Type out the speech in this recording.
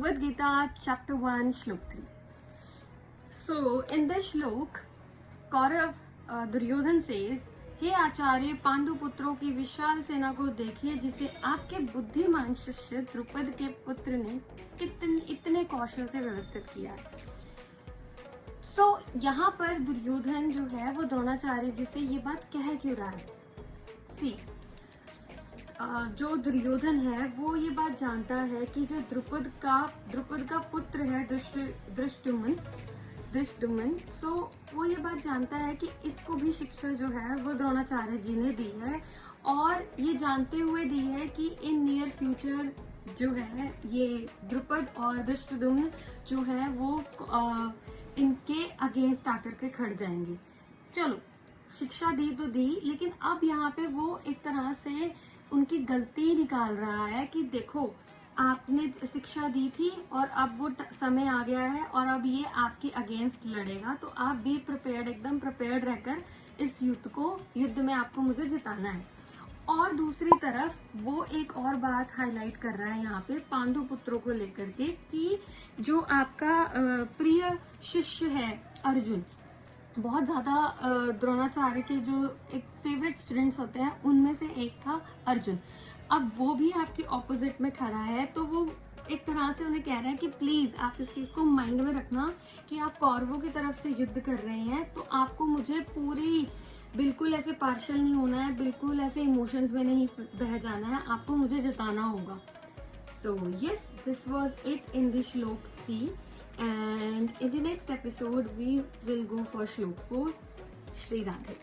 Bhagavad Gita, chapter 1, Shlok 3. So, in this Shlok, Kaurav Duryodhan says, हे आचार्य, पांडु पुत्रों की विशाल सेना को देखिए जिसे आपके बुद्धिमान शिष्य द्रुपद के पुत्र ने इतने कौशल से व्यवस्थित किया है। तो यहाँ पर दुर्योधन जो है वो द्रोणाचार्य जी से ये बात कह क्यों रहा है? सी जो दुर्योधन है वो ये बात जानता है कि जो द्रुपद का पुत्र है दृष्टुम्न, सो वो ये बात जानता है कि इसको भी शिक्षा जो है वो द्रोणाचार्य जी ने दी है, और ये जानते हुए दी है कि इन नियर फ्यूचर जो है ये द्रुपद और दृष्टुम्न जो है वो इनके अगेंस्ट आकर के खड़ जाएंगे। चलो, शिक्षा दी तो दी, लेकिन अब यहाँ पे वो एक तरह से उनकी गलती निकाल रहा है कि देखो, आपने शिक्षा दी थी और अब वो समय आ गया है और अब ये आपके अगेंस्ट लड़ेगा, तो आप भी प्रिपेयर्ड, एकदम प्रिपेयर्ड रहकर इस युद्ध में आपको मुझे जिताना है। और दूसरी तरफ वो एक और बात हाईलाइट कर रहा है यहाँ पे पांडु पुत्रों को लेकर के कि जो आपका प्रिय शिष्य है अर्जुन, बहुत ज्यादा द्रोणाचार्य के जो एक फेवरेट स्टूडेंट्स होते हैं उनमें से एक था अर्जुन। अब वो भी आपके ऑपोजिट में खड़ा है, तो वो एक तरह से उन्हें कह रहा है कि प्लीज आप इस चीज को माइंड में रखना कि आप कौरवों की तरफ से युद्ध कर रहे हैं, तो आपको मुझे बिल्कुल ऐसे पार्शियल नहीं होना है, बिल्कुल ऐसे इमोशंस में नहीं बह जाना है, आपको मुझे जिताना होगा। So yes, this was it in the श्लोक 3, and in the next episode we will go for Shlok 4. Shri Radhe.